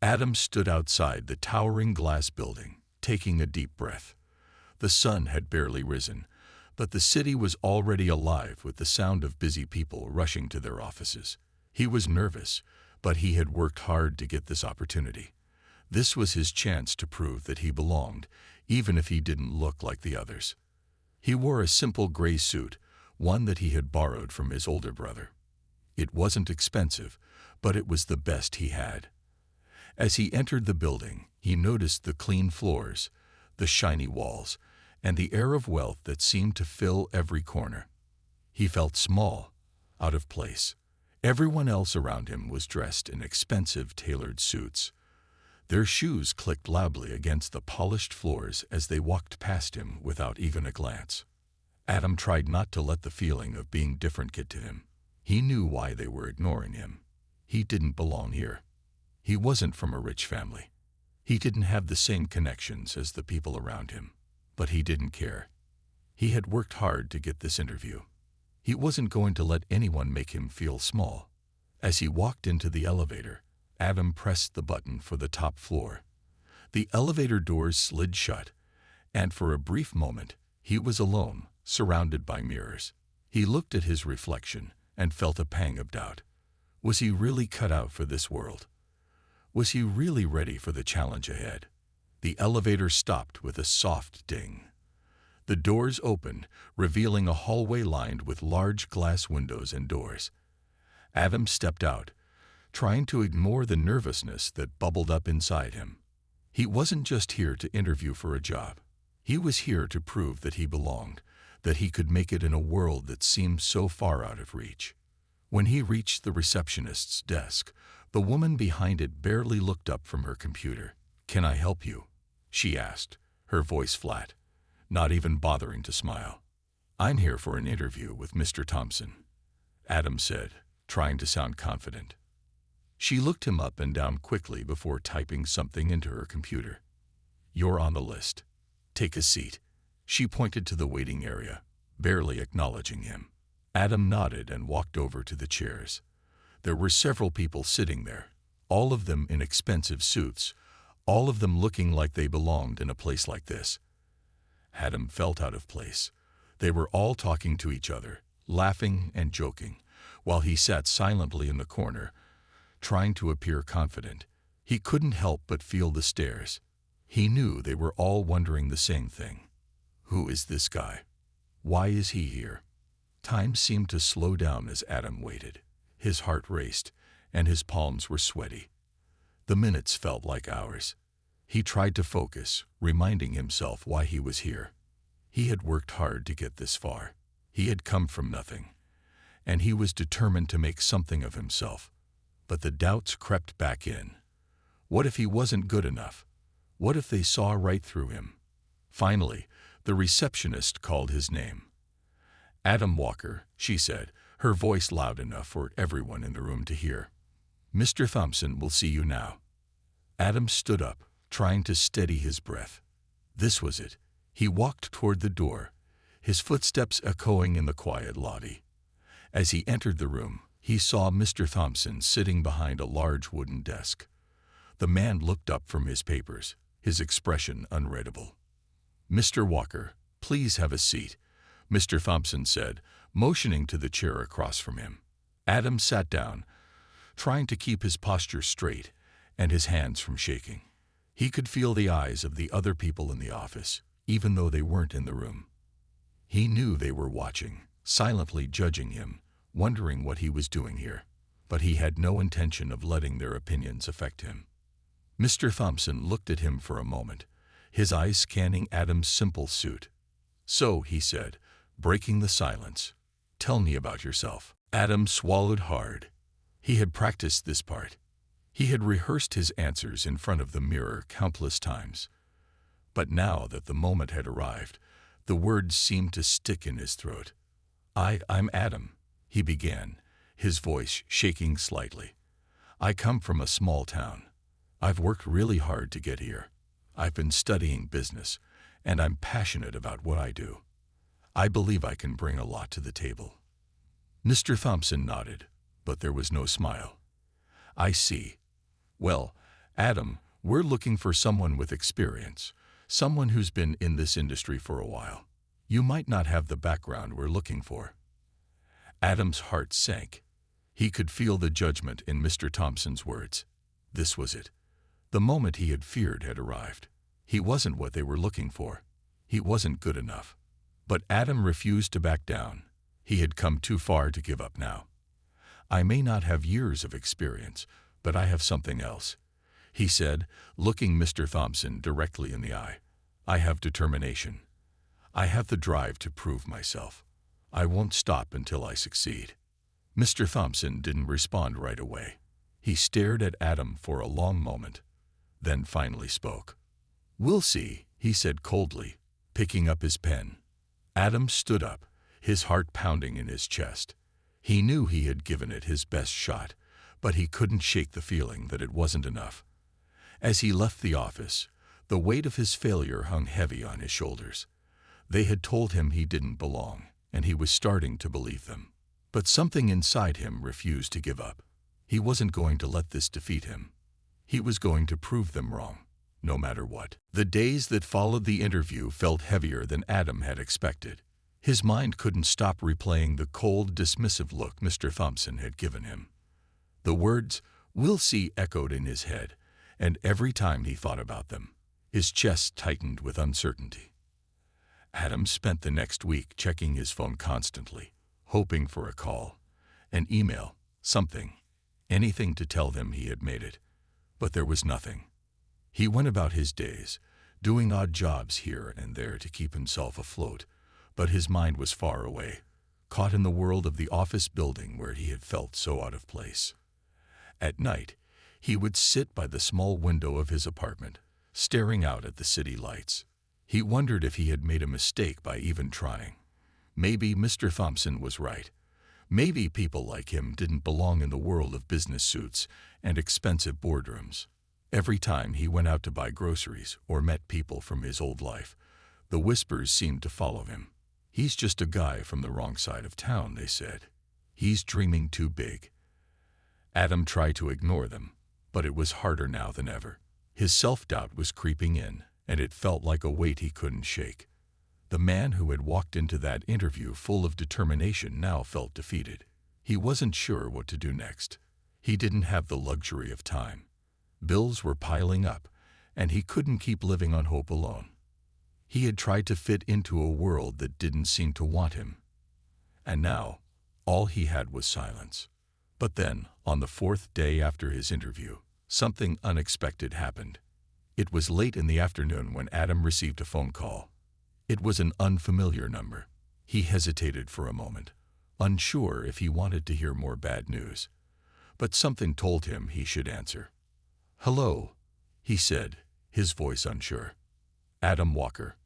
Adam stood outside the towering glass building, taking a deep breath. The sun had barely risen, but the city was already alive with the sound of busy people rushing to their offices. He was nervous, but he had worked hard to get this opportunity. This was his chance to prove that he belonged, even if he didn't look like the others. He wore a simple gray suit, one that he had borrowed from his older brother. It wasn't expensive, but it was the best he had. As he entered the building, he noticed the clean floors, the shiny walls, and the air of wealth that seemed to fill every corner. He felt small, out of place. Everyone else around him was dressed in expensive tailored suits. Their shoes clicked loudly against the polished floors as they walked past him without even a glance. Adam tried not to let the feeling of being different get to him. He knew why they were ignoring him. He didn't belong here. He wasn't from a rich family. He didn't have the same connections as the people around him, but he didn't care. He had worked hard to get this interview. He wasn't going to let anyone make him feel small. As he walked into the elevator, Adam pressed the button for the top floor. The elevator doors slid shut, and for a brief moment, he was alone, surrounded by mirrors. He looked at his reflection and felt a pang of doubt. Was he really cut out for this world? Was he really ready for the challenge ahead? The elevator stopped with a soft ding. The doors opened, revealing a hallway lined with large glass windows and doors. Adam stepped out, trying to ignore the nervousness that bubbled up inside him. He wasn't just here to interview for a job. He was here to prove that he belonged, that he could make it in a world that seemed so far out of reach. When he reached the receptionist's desk, the woman behind it barely looked up from her computer. "Can I help you?" she asked, her voice flat, not even bothering to smile. "I'm here for an interview with Mr. Thompson," Adam said, trying to sound confident. She looked him up and down quickly before typing something into her computer. "You're on the list. Take a seat." She pointed to the waiting area, barely acknowledging him. Adam nodded and walked over to the chairs. There were several people sitting there, all of them in expensive suits, all of them looking like they belonged in a place like this. Adam felt out of place. They were all talking to each other, laughing and joking, while he sat silently in the corner, trying to appear confident. He couldn't help but feel the stares. He knew they were all wondering the same thing. Who is this guy? Why is he here? Time seemed to slow down as Adam waited. His heart raced, and his palms were sweaty. The minutes felt like hours. He tried to focus, reminding himself why he was here. He had worked hard to get this far. He had come from nothing, and he was determined to make something of himself. But the doubts crept back in. What if he wasn't good enough? What if they saw right through him? Finally, the receptionist called his name. "Adam Walker," she said, her voice loud enough for everyone in the room to hear. "Mr. Thompson will see you now." Adam stood up, trying to steady his breath. This was it. He walked toward the door, his footsteps echoing in the quiet lobby. As he entered the room, he saw Mr. Thompson sitting behind a large wooden desk. The man looked up from his papers, his expression unreadable. "Mr. Walker, please have a seat," Mr. Thompson said, motioning to the chair across from him. Adam sat down, trying to keep his posture straight and his hands from shaking. He could feel the eyes of the other people in the office, even though they weren't in the room. He knew they were watching, silently judging him, wondering what he was doing here, but he had no intention of letting their opinions affect him. Mr. Thompson looked at him for a moment, his eyes scanning Adam's simple suit. "So," he said, breaking the silence, "tell me about yourself." Adam swallowed hard. He had practiced this part. He had rehearsed his answers in front of the mirror countless times. But now that the moment had arrived, the words seemed to stick in his throat. I'm Adam," he began, his voice shaking slightly. "I come from a small town. I've worked really hard to get here. I've been studying business, and I'm passionate about what I do. I believe I can bring a lot to the table." Mr. Thompson nodded, but there was no smile. "I see. Well, "Adam, we're looking for someone with experience, someone who's been in this industry for a while. You might not have the background we're looking for." Adam's heart sank. He could feel the judgment in Mr. Thompson's words. This was it. The moment he had feared had arrived. He wasn't what they were looking for. He wasn't good enough. But Adam refused to back down. He had come too far to give up now. "I may not have years of experience, but I have something else," he said, looking Mr. Thompson directly in the eye. "I have determination. I have the drive to prove myself. I won't stop until I succeed." Mr. Thompson didn't respond right away. He stared at Adam for a long moment, then finally spoke. "We'll see," he said coldly, picking up his pen. Adam stood up, his heart pounding in his chest. He knew he had given it his best shot, but he couldn't shake the feeling that it wasn't enough. As he left the office, the weight of his failure hung heavy on his shoulders. They had told him he didn't belong, and he was starting to believe them. But something inside him refused to give up. He wasn't going to let this defeat him. He was going to prove them wrong, no matter what. The days that followed the interview felt heavier than Adam had expected. His mind couldn't stop replaying the cold, dismissive look Mr. Thompson had given him. The words, "We'll see," echoed in his head, and every time he thought about them, his chest tightened with uncertainty. Adam spent the next week checking his phone constantly, hoping for a call, an email, something, anything to tell them he had made it. But there was nothing. He went about his days, doing odd jobs here and there to keep himself afloat, but his mind was far away, caught in the world of the office building where he had felt so out of place. At night, he would sit by the small window of his apartment, staring out at the city lights. He wondered if he had made a mistake by even trying. Maybe Mr. Thompson was right. Maybe people like him didn't belong in the world of business suits and expensive boardrooms. Every time he went out to buy groceries or met people from his old life, the whispers seemed to follow him. "He's just a guy from the wrong side of town," they said. "He's dreaming too big." Adam tried to ignore them, but it was harder now than ever. His self-doubt was creeping in, and it felt like a weight he couldn't shake. The man who had walked into that interview full of determination now felt defeated. He wasn't sure what to do next. He didn't have the luxury of time. Bills were piling up, and he couldn't keep living on hope alone. He had tried to fit into a world that didn't seem to want him. And now, all he had was silence. But then, on the fourth day after his interview, something unexpected happened. It was late in the afternoon when Adam received a phone call. It was an unfamiliar number. He hesitated for a moment, unsure if he wanted to hear more bad news. But something told him he should answer. "Hello," he said, his voice unsure. Adam Walker.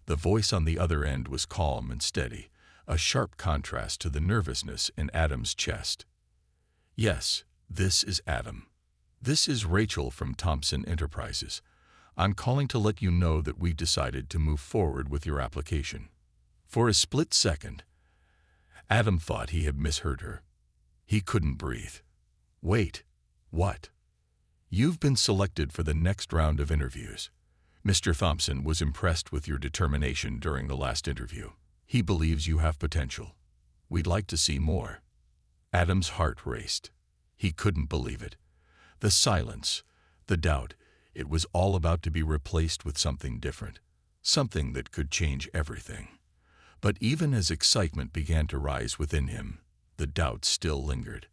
The voice on the other end was calm and steady, a sharp contrast to the nervousness in Adam's chest. "Yes, this is Adam. This is Rachel from Thompson Enterprises. I'm calling to let you know that we decided to move forward with your application." For a split second, Adam thought he had misheard her. He couldn't breathe. "Wait, what?" "You've been selected for the next round of interviews. Mr. Thompson was impressed with your determination during the last interview. He believes you have potential. We'd like to see more." Adam's heart raced. He couldn't believe it. The silence, the doubt, it was all about to be replaced with something different, something that could change everything. But even as excitement began to rise within him, the doubt still lingered.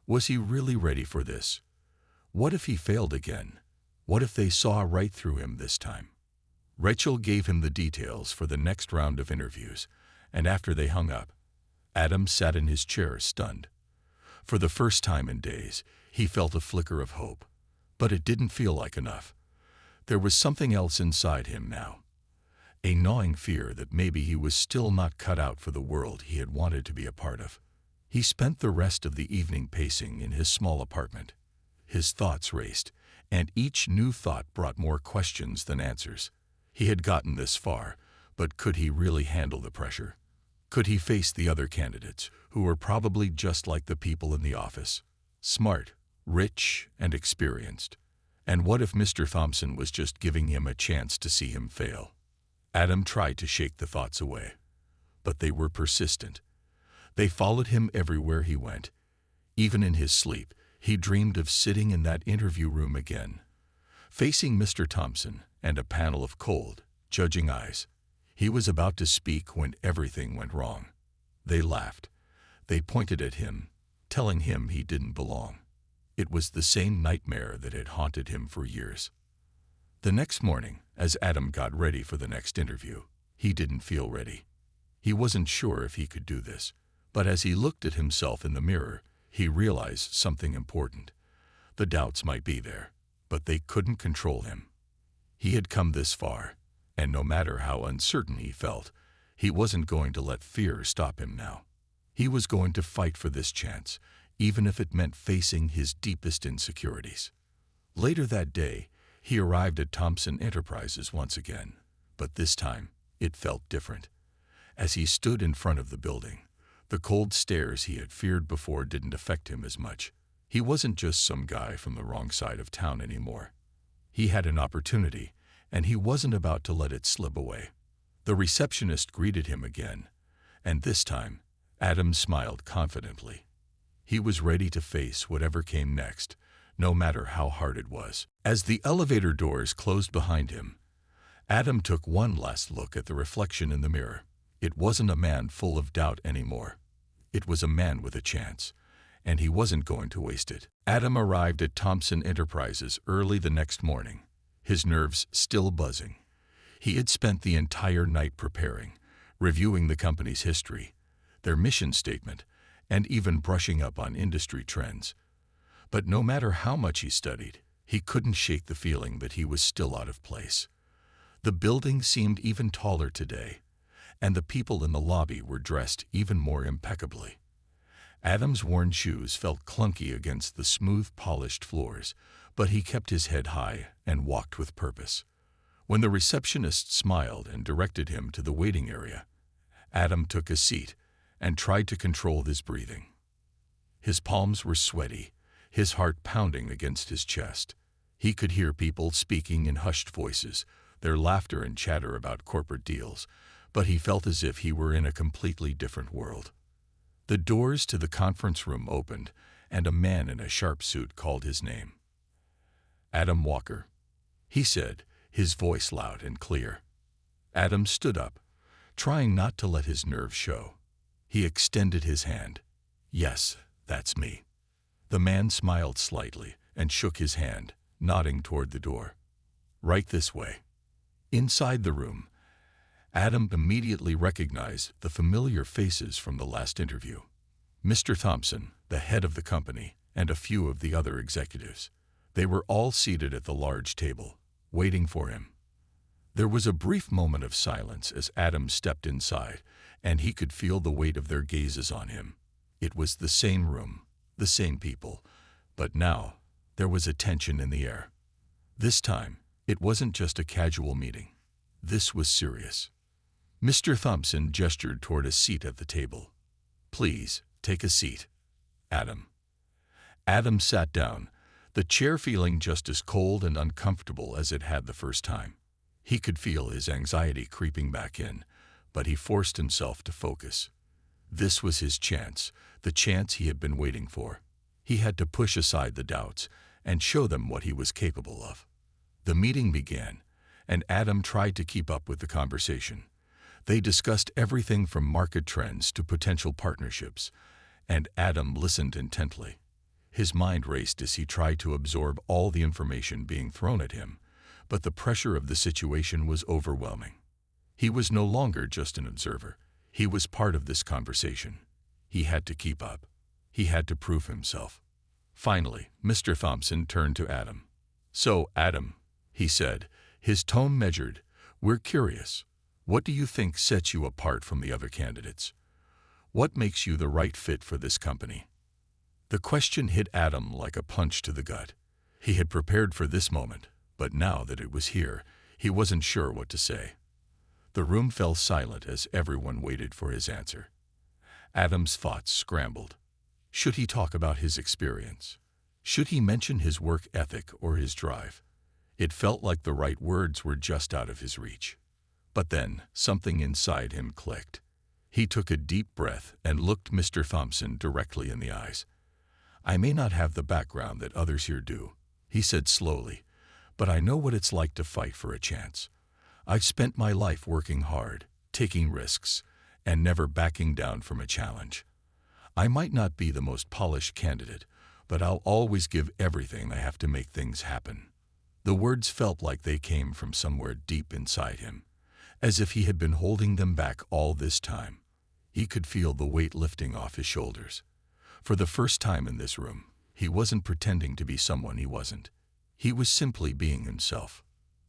Was he really ready for this? What if he failed again? What if they saw right through him this time? Rachel gave him the details for the next round of interviews, and after they hung up, Adam sat in his chair stunned. For the first time in days, he felt a flicker of hope. But it didn't feel like enough. There was something else inside him now. A gnawing fear that maybe he was still not cut out for the world he had wanted to be a part of. He spent the rest of the evening pacing in his small apartment. His thoughts raced, and each new thought brought more questions than answers. He had gotten this far, but could he really handle the pressure? Could he face the other candidates, who were probably just like the people in the office? Smart, rich, and experienced. And what if Mr. Thompson was just giving him a chance to see him fail? Adam tried to shake the thoughts away, but they were persistent. They followed him everywhere he went. Even in his sleep, he dreamed of sitting in that interview room again, facing Mr. Thompson and a panel of cold, judging eyes. He was about to speak when everything went wrong. They laughed. They pointed at him, telling him he didn't belong. It was the same nightmare that had haunted him for years. The next morning, as Adam got ready for the next interview, he didn't feel ready. He wasn't sure if he could do this, but as he looked at himself in the mirror, he realized something important. The doubts might be there, but they couldn't control him. He had come this far, and no matter how uncertain he felt, he wasn't going to let fear stop him now. He was going to fight for this chance, even if it meant facing his deepest insecurities. Later that day, he arrived at Thompson Enterprises once again, but this time it felt different. As he stood in front of the building, the cold stares he had feared before didn't affect him as much. He wasn't just some guy from the wrong side of town anymore. He had an opportunity, and he wasn't about to let it slip away. The receptionist greeted him again, and this time, Adam smiled confidently. He was ready to face whatever came next, no matter how hard it was. As the elevator doors closed behind him, Adam took one last look at the reflection in the mirror. It wasn't a man full of doubt anymore. It was a man with a chance, and he wasn't going to waste it. Adam arrived at Thompson Enterprises early the next morning, his nerves still buzzing. He had spent the entire night preparing, reviewing the company's history, their mission statement, and even brushing up on industry trends. But no matter how much he studied, he couldn't shake the feeling that he was still out of place. The building seemed even taller today, and the people in the lobby were dressed even more impeccably. Adam's worn shoes felt clunky against the smooth, polished floors, but he kept his head high and walked with purpose. When the receptionist smiled and directed him to the waiting area, Adam took a seat and tried to control his breathing. His palms were sweaty, his heart pounding against his chest. He could hear people speaking in hushed voices, their laughter and chatter about corporate deals, but he felt as if he were in a completely different world. The doors to the conference room opened, and a man in a sharp suit called his name. "Adam Walker," he said, his voice loud and clear. Adam stood up, trying not to let his nerves show. He extended his hand. "Yes, that's me." The man smiled slightly and shook his hand, nodding toward the door. "Right this way." Inside the room, Adam immediately recognized the familiar faces from the last interview. Mr. Thompson, the head of the company, and a few of the other executives. They were all seated at the large table, waiting for him. There was a brief moment of silence as Adam stepped inside, and he could feel the weight of their gazes on him. It was the same room, the same people, but now there was a tension in the air. This time, it wasn't just a casual meeting. This was serious. Mr. Thompson gestured toward a seat at the table. "Please, take a seat, Adam." Adam sat down, the chair feeling just as cold and uncomfortable as it had the first time. He could feel his anxiety creeping back in, but he forced himself to focus. This was his chance, the chance he had been waiting for. He had to push aside the doubts and show them what he was capable of. The meeting began, and Adam tried to keep up with the conversation. They discussed everything from market trends to potential partnerships, and Adam listened intently. His mind raced as he tried to absorb all the information being thrown at him, but the pressure of the situation was overwhelming. He was no longer just an observer. He was part of this conversation. He had to keep up. He had to prove himself. Finally, Mr. Thompson turned to Adam. "So, Adam," he said, his tone measured, "we're curious. What do you think sets you apart from the other candidates? What makes you the right fit for this company?" The question hit Adam like a punch to the gut. He had prepared for this moment, but now that it was here, he wasn't sure what to say. The room fell silent as everyone waited for his answer. Adam's thoughts scrambled. Should he talk about his experience? Should he mention his work ethic or his drive? It felt like the right words were just out of his reach. But then, something inside him clicked. He took a deep breath and looked Mr. Thompson directly in the eyes. "I may not have the background that others here do," he said slowly, "but I know what it's like to fight for a chance. I've spent my life working hard, taking risks, and never backing down from a challenge. I might not be the most polished candidate, but I'll always give everything I have to make things happen." The words felt like they came from somewhere deep inside him, as if he had been holding them back all this time. He could feel the weight lifting off his shoulders. For the first time in this room, he wasn't pretending to be someone he wasn't. He was simply being himself.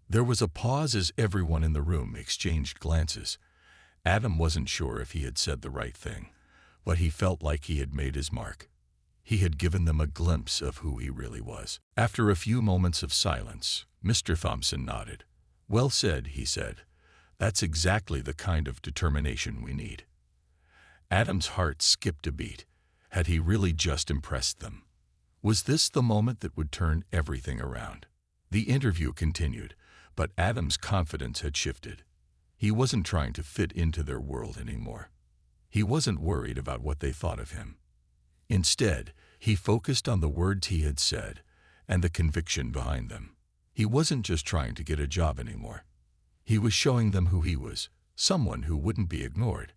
There was a pause as everyone in the room exchanged glances. Adam wasn't sure if he had said the right thing, but he felt like he had made his mark. He had given them a glimpse of who he really was. After a few moments of silence, Mr. Thompson nodded. "Well said," he said. "That's exactly the kind of determination we need." Adam's heart skipped a beat. Had he really just impressed them? Was this the moment that would turn everything around? The interview continued, but Adam's confidence had shifted. He wasn't trying to fit into their world anymore. He wasn't worried about what they thought of him. Instead, he focused on the words he had said and the conviction behind them. He wasn't just trying to get a job anymore. He was showing them who he was, someone who wouldn't be ignored.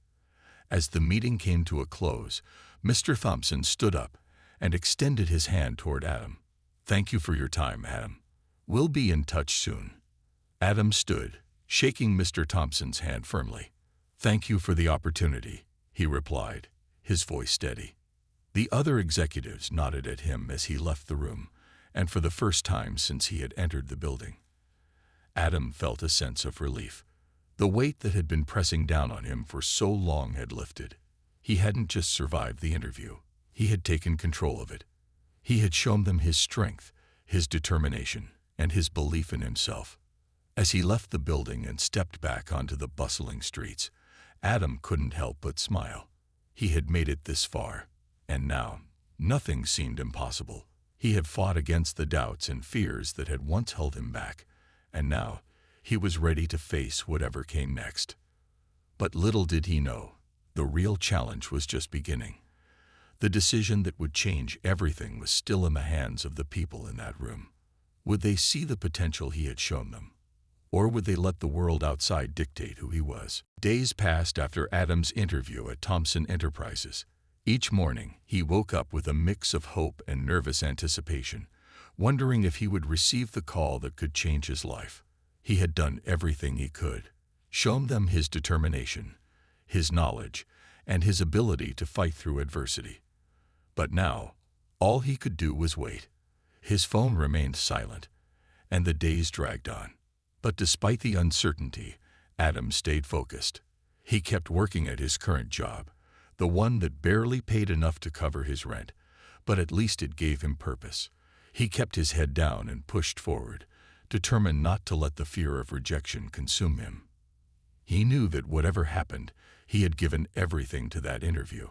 As the meeting came to a close, Mr. Thompson stood up and extended his hand toward Adam. "Thank you for your time, Adam. We'll be in touch soon." Adam stood, shaking Mr. Thompson's hand firmly. "Thank you for the opportunity," he replied, his voice steady. The other executives nodded at him as he left the room, and for the first time since he had entered the building. Adam felt a sense of relief. The weight that had been pressing down on him for so long had lifted. He hadn't just survived the interview. He had taken control of it. He had shown them his strength, his determination, and his belief in himself. As he left the building and stepped back onto the bustling streets, Adam couldn't help but smile. He had made it this far, and now nothing seemed impossible. He had fought against the doubts and fears that had once held him back, and now he was ready to face whatever came next. But little did he know, the real challenge was just beginning. The decision that would change everything was still in the hands of the people in that room. Would they see the potential he had shown them? Or would they let the world outside dictate who he was? Days passed after Adam's interview at Thompson Enterprises. Each morning, he woke up with a mix of hope and nervous anticipation, wondering if he would receive the call that could change his life. He had done everything he could, shown them his determination, his knowledge, and his ability to fight through adversity. But now, all he could do was wait. His phone remained silent, and the days dragged on. But despite the uncertainty, Adam stayed focused. He kept working at his current job, the one that barely paid enough to cover his rent, but at least it gave him purpose. He kept his head down and pushed forward, determined not to let the fear of rejection consume him. He knew that whatever happened, he had given everything to that interview,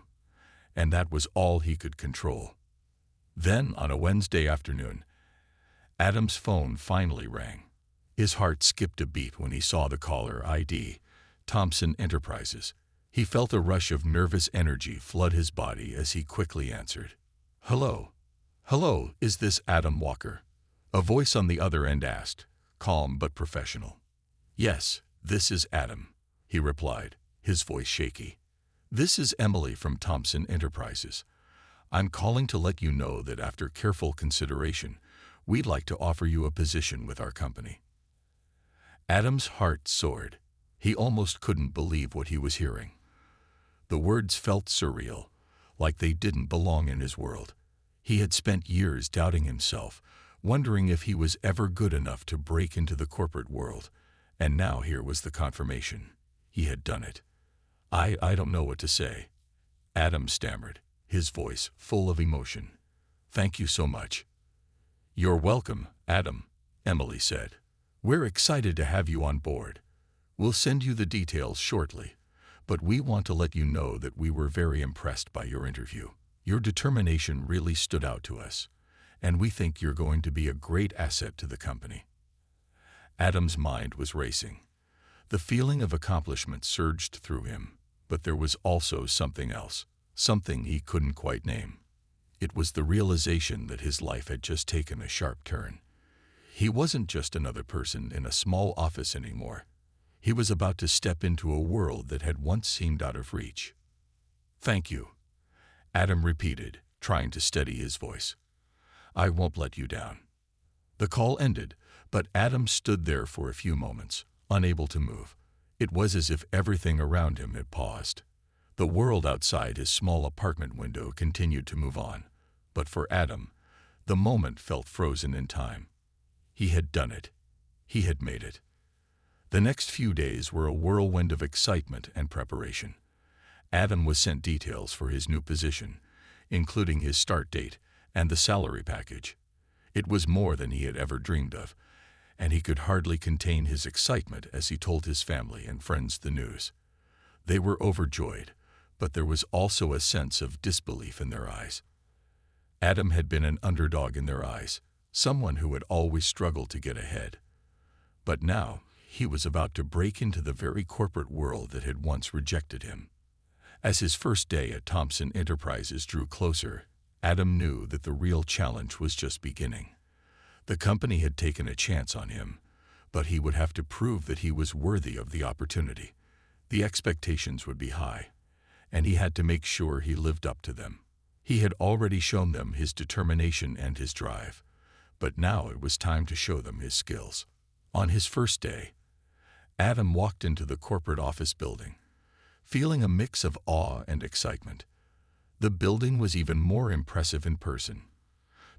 and that was all he could control. Then, on a Wednesday afternoon, Adam's phone finally rang. His heart skipped a beat when he saw the caller ID, Thompson Enterprises. He felt a rush of nervous energy flood his body as he quickly answered. "Hello. Hello, is this Adam Walker?" A voice on the other end asked, calm but professional. "Yes, this is Adam," he replied, his voice shaky. "This is Emily from Thompson Enterprises. I'm calling to let you know that after careful consideration, we'd like to offer you a position with our company." Adam's heart soared. He almost couldn't believe what he was hearing. The words felt surreal, like they didn't belong in his world. He had spent years doubting himself, wondering if he was ever good enough to break into the corporate world, and now here was the confirmation. He had done it. I don't know what to say," Adam stammered, his voice full of emotion. "Thank you so much." "You're welcome, Adam," Emily said. "We're excited to have you on board. We'll send you the details shortly, but we want to let you know that we were very impressed by your interview. Your determination really stood out to us, and we think you're going to be a great asset to the company." Adam's mind was racing. The feeling of accomplishment surged through him, but there was also something else, something he couldn't quite name. It was the realization that his life had just taken a sharp turn. He wasn't just another person in a small office anymore. He was about to step into a world that had once seemed out of reach. "Thank you," Adam repeated, trying to steady his voice. "I won't let you down." The call ended, but Adam stood there for a few moments, unable to move. It was as if everything around him had paused. The world outside his small apartment window continued to move on, but for Adam, the moment felt frozen in time. He had done it. He had made it. The next few days were a whirlwind of excitement and preparation. Adam was sent details for his new position, including his start date and the salary package. It was more than he had ever dreamed of, and he could hardly contain his excitement as he told his family and friends the news. They were overjoyed, but there was also a sense of disbelief in their eyes. Adam had been an underdog in their eyes, someone who had always struggled to get ahead. But now, he was about to break into the very corporate world that had once rejected him. As his first day at Thompson Enterprises drew closer, Adam knew that the real challenge was just beginning. The company had taken a chance on him, but he would have to prove that he was worthy of the opportunity. The expectations would be high, and he had to make sure he lived up to them. He had already shown them his determination and his drive, but now it was time to show them his skills. On his first day, Adam walked into the corporate office building, feeling a mix of awe and excitement. The building was even more impressive in person.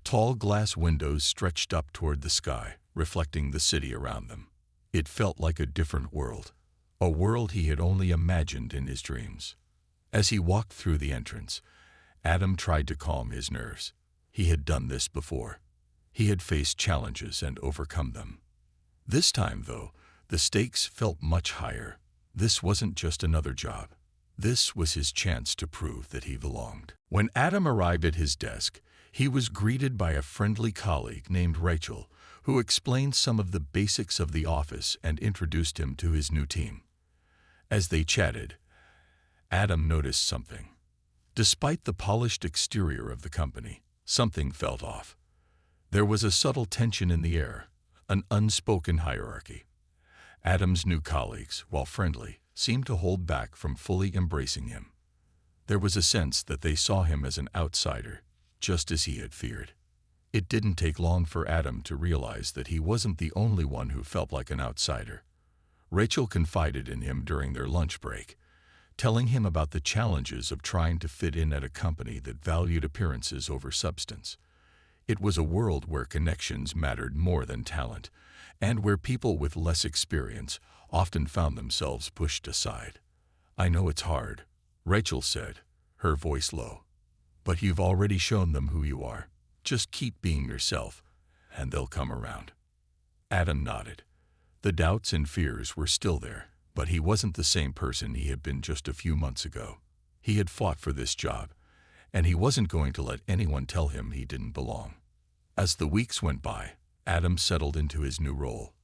Tall glass windows stretched up toward the sky, reflecting the city around them. It felt like a different world, a world he had only imagined in his dreams. As he walked through the entrance, Adam tried to calm his nerves. He had done this before. He had faced challenges and overcome them. This time, though, the stakes felt much higher. This wasn't just another job. This was his chance to prove that he belonged. When Adam arrived at his desk, he was greeted by a friendly colleague named Rachel, who explained some of the basics of the office and introduced him to his new team. As they chatted, Adam noticed something. Despite the polished exterior of the company, something felt off. There was a subtle tension in the air, an unspoken hierarchy. Adam's new colleagues, while friendly, seemed to hold back from fully embracing him. There was a sense that they saw him as an outsider, just as he had feared. It didn't take long for Adam to realize that he wasn't the only one who felt like an outsider. Rachel confided in him during their lunch break, telling him about the challenges of trying to fit in at a company that valued appearances over substance. It was a world where connections mattered more than talent, and where people with less experience often found themselves pushed aside. "I know it's hard," Rachel said, her voice low. "But you've already shown them who you are. Just keep being yourself, and they'll come around." Adam nodded. The doubts and fears were still there, but he wasn't the same person he had been just a few months ago. He had fought for this job, and he wasn't going to let anyone tell him he didn't belong. As the weeks went by, Adam settled into his new role.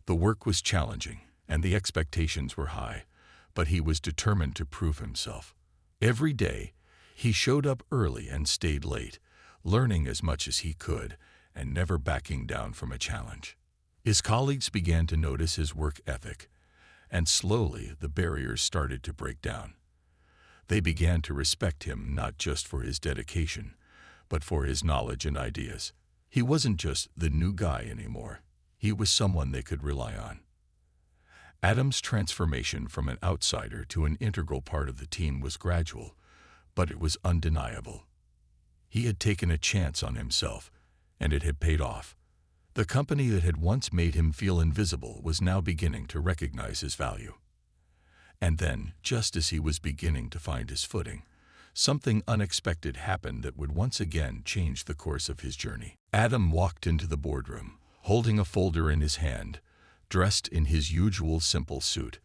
The work was challenging, and the expectations were high, but he was determined to prove himself. Every day, he showed up early and stayed late, learning as much as he could and never backing down from a challenge. His colleagues began to notice his work ethic, and slowly the barriers started to break down. They began to respect him not just for his dedication, but for his knowledge and ideas. He wasn't just the new guy anymore. He was someone they could rely on. Adam's transformation from an outsider to an integral part of the team was gradual, but it was undeniable. He had taken a chance on himself, and it had paid off. The company that had once made him feel invisible was now beginning to recognize his value. And then, just as he was beginning to find his footing, something unexpected happened that would once again change the course of his journey. Adam walked into the boardroom, holding a folder in his hand, dressed in his usual simple suit.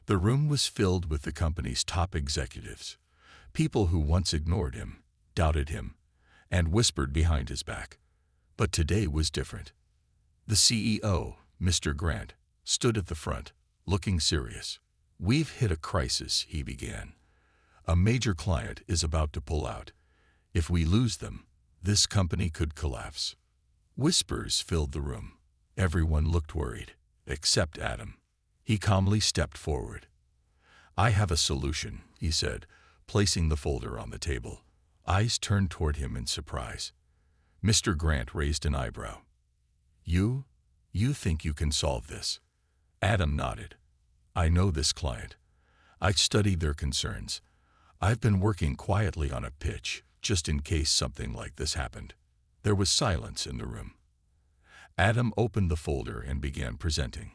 The room was filled with the company's top executives, people who once ignored him, doubted him, and whispered behind his back. But today was different. The CEO, Mr. Grant, stood at the front, looking serious. "We've hit a crisis," he began. "A major client is about to pull out. If we lose them, this company could collapse." Whispers filled the room. Everyone looked worried, except Adam. He calmly stepped forward. "I have a solution," he said, placing the folder on the table. Eyes turned toward him in surprise. Mr. Grant raised an eyebrow. You think you can solve this?" Adam nodded. "I know this client. I studied their concerns. I've been working quietly on a pitch, just in case something like this happened." There was silence in the room. Adam opened the folder and began presenting.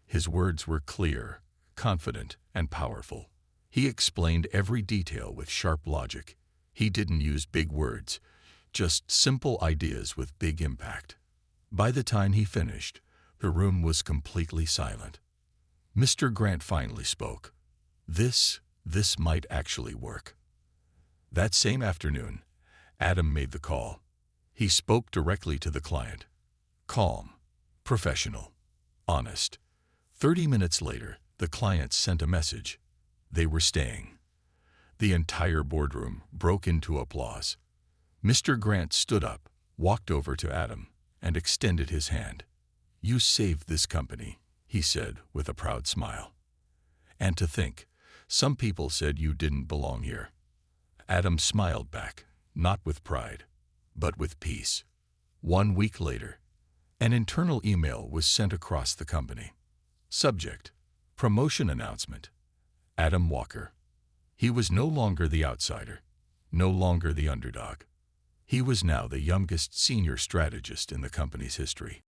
His words were clear, confident, and powerful. He explained every detail with sharp logic. He didn't use big words, just simple ideas with big impact. By the time he finished, the room was completely silent. Mr. Grant finally spoke. This might actually work." That same afternoon, Adam made the call. He spoke directly to the client. Calm, professional, honest. 30 minutes later, the client sent a message. They were staying. The entire boardroom broke into applause. Mr. Grant stood up, walked over to Adam, and extended his hand. "You saved this company," he said with a proud smile. "And to think, some people said you didn't belong here." Adam smiled back, not with pride, but with peace. 1 week later, an internal email was sent across the company. Subject: Promotion Announcement. Adam Walker. He was no longer the outsider, no longer the underdog. He was now the youngest senior strategist in the company's history.